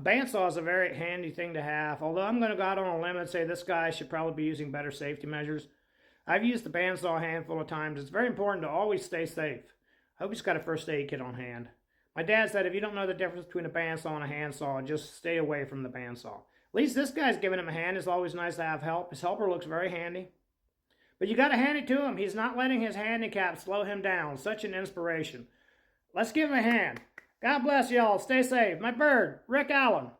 bandsaw is a very handy thing to have, although I'm going to go out on a limb and say this guy should probably be using better safety measures. I've used the bandsaw a handful of times. It's very important to always stay safe. I hope he's got a first aid kit on hand. My dad said if you don't know the difference between a bandsaw and a handsaw, just stay away from the bandsaw. At least this guy's giving him a hand. It's always nice to have help. His helper looks very handy. But you got to hand it to him. He's not letting his handicap slow him down. Such an inspiration. Let's give him a hand. God bless y'all. Stay safe. My bird, Rick Allen.